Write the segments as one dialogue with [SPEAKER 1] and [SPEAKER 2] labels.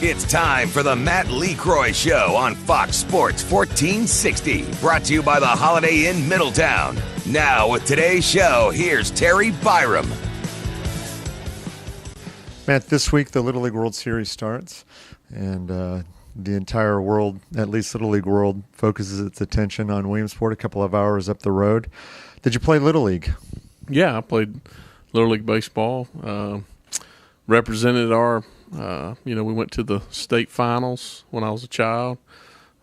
[SPEAKER 1] It's time for the Matt Lecroy Show on Fox Sports 1460. Brought to you by the Holiday Inn Middletown. Now with today's show, here's Terry Byrom.
[SPEAKER 2] Matt, this week the Little League World Series starts, and the entire world, at least Little League world, focuses its attention on Williamsport, a couple of hours up the road. Did you play Little League?
[SPEAKER 3] Yeah, I played Little League baseball. Represented our, we went to the state finals when I was a child.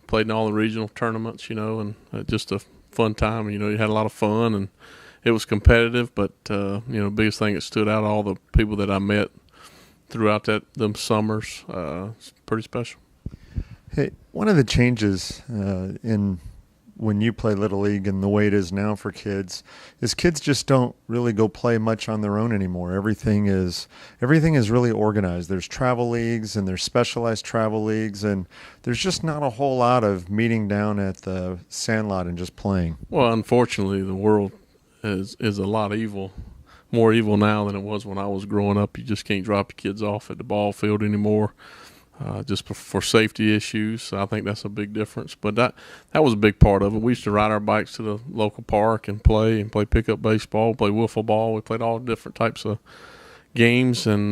[SPEAKER 3] Played in all the regional tournaments, and just a fun time. You had a lot of fun, and it was competitive. But the biggest thing that stood out, all the people that I met throughout them summers, it's pretty special.
[SPEAKER 2] Hey, one of the changes in when you play Little League and the way it is now for kids is kids just don't really go play much on their own anymore. Everything is really organized. There's travel leagues and there's specialized travel leagues, and there's just not a whole lot of meeting down at the sandlot and just playing.
[SPEAKER 3] Well, unfortunately, the world is a lot more evil now than it was when I was growing up. You just can't drop your kids off at the ball field anymore. Just for safety issues. So I think that's a big difference. But that was a big part of it. We used to ride our bikes to the local park and play pickup baseball, play wiffle ball. We played all different types of games. And,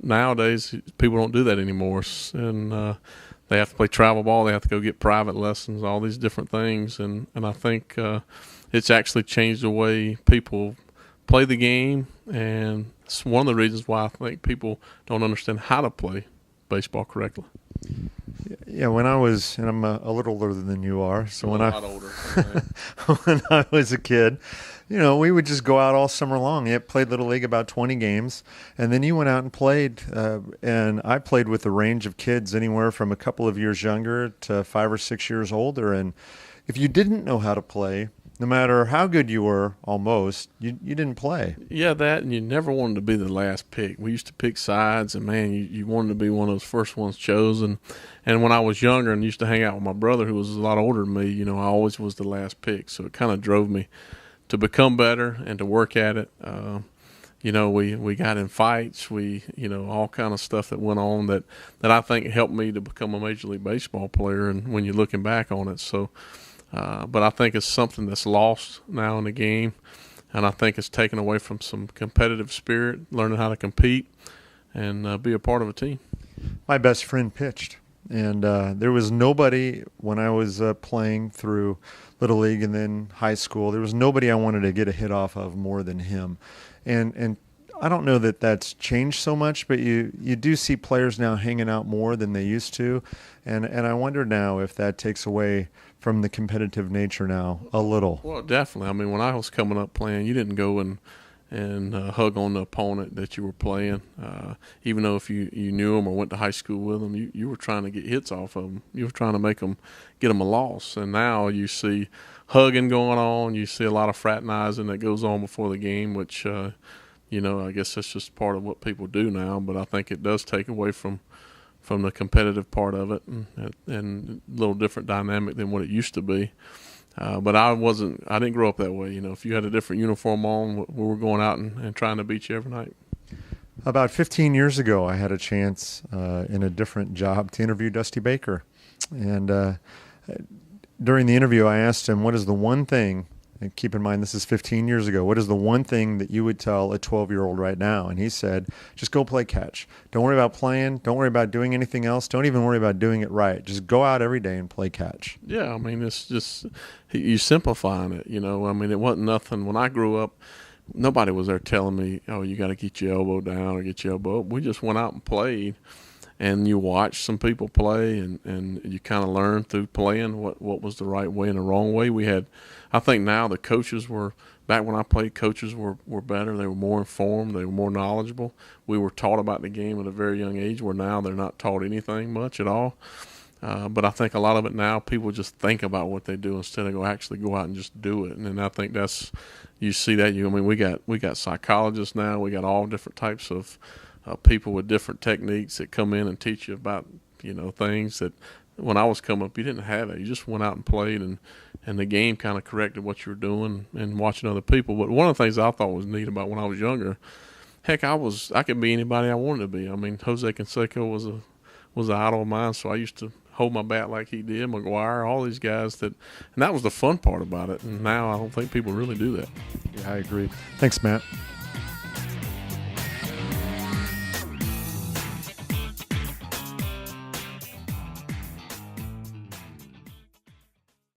[SPEAKER 3] nowadays people don't do that anymore. And they have to play travel ball. They have to go get private lessons, all these different things. And I think it's actually changed the way people play the game. And it's one of the reasons why I think people don't understand how to play baseball correctly.
[SPEAKER 2] Yeah, when I was, and I'm a little older than you are, so when I was a kid, we would just go out all summer long. I played Little League about 20 games, and then you went out and played, and I played with a range of kids anywhere from a couple of years younger to 5 or 6 years older, and if you didn't know how to play, no matter how good you were, almost, you didn't play.
[SPEAKER 3] Yeah, that, and you never wanted to be the last pick. We used to pick sides, and, man, you wanted to be one of those first ones chosen. And when I was younger and used to hang out with my brother, who was a lot older than me, I always was the last pick. So it kind of drove me to become better and to work at it. We got in fights. All kind of stuff that went on that I think helped me to become a Major League Baseball player, and when you're looking back on it. So. But I think it's something that's lost now in the game, and I think it's taken away from some competitive spirit, learning how to compete and be a part of a team.
[SPEAKER 2] My best friend pitched, and there was nobody when I was playing through Little League and then high school, there was nobody I wanted to get a hit off of more than him. And I don't know that that's changed so much, but you do see players now hanging out more than they used to, and I wonder now if that takes away from the competitive nature now a little.
[SPEAKER 3] Well, definitely. I mean, when I was coming up playing, you didn't go and hug on the opponent that you were playing. Even though if you knew them or went to high school with them, you were trying to get hits off of them. You were trying to get them a loss. And now you see hugging going on. You see a lot of fraternizing that goes on before the game, which, I guess that's just part of what people do now. But I think it does take away from the competitive part of it and a little different dynamic than what it used to be. But I didn't grow up that way. If you had a different uniform on, we were going out and trying to beat you every night.
[SPEAKER 2] About 15 years ago, I had a chance in a different job to interview Dusty Baker. And during the interview, I asked him, what is the one thing, and keep in mind this is 15 years ago, what is the one thing that you would tell a 12-year-old right now? And he said, just go play catch. Don't worry about playing. Don't worry about doing anything else. Don't even worry about doing it right. Just go out every day and play catch.
[SPEAKER 3] Yeah, I mean, it's just you simplifying it, I mean, it wasn't nothing. When I grew up, nobody was there telling me, oh, you got to get your elbow down or get your elbow up. We just went out and played. And you watch some people play, and you kind of learn through playing what was the right way and the wrong way. I think now the coaches back when I played, coaches were better. They were more informed. They were more knowledgeable. We were taught about the game at a very young age, where now they're not taught anything much at all. But I think a lot of it now, people just think about what they do instead of actually go out and just do it. And I think you see that. We got psychologists now. We got all different types of people with different techniques that come in and teach you about, things that when I was coming up, you didn't have it. You just went out and played, and the game kind of corrected what you were doing and watching other people. But one of the things I thought was neat about when I was younger, heck, I could be anybody I wanted to be. I mean, Jose Canseco was an idol of mine. So I used to hold my bat like he did, McGuire, all these guys and that was the fun part about it. And now I don't think people really do that.
[SPEAKER 2] Yeah, I agree. Thanks, Matt.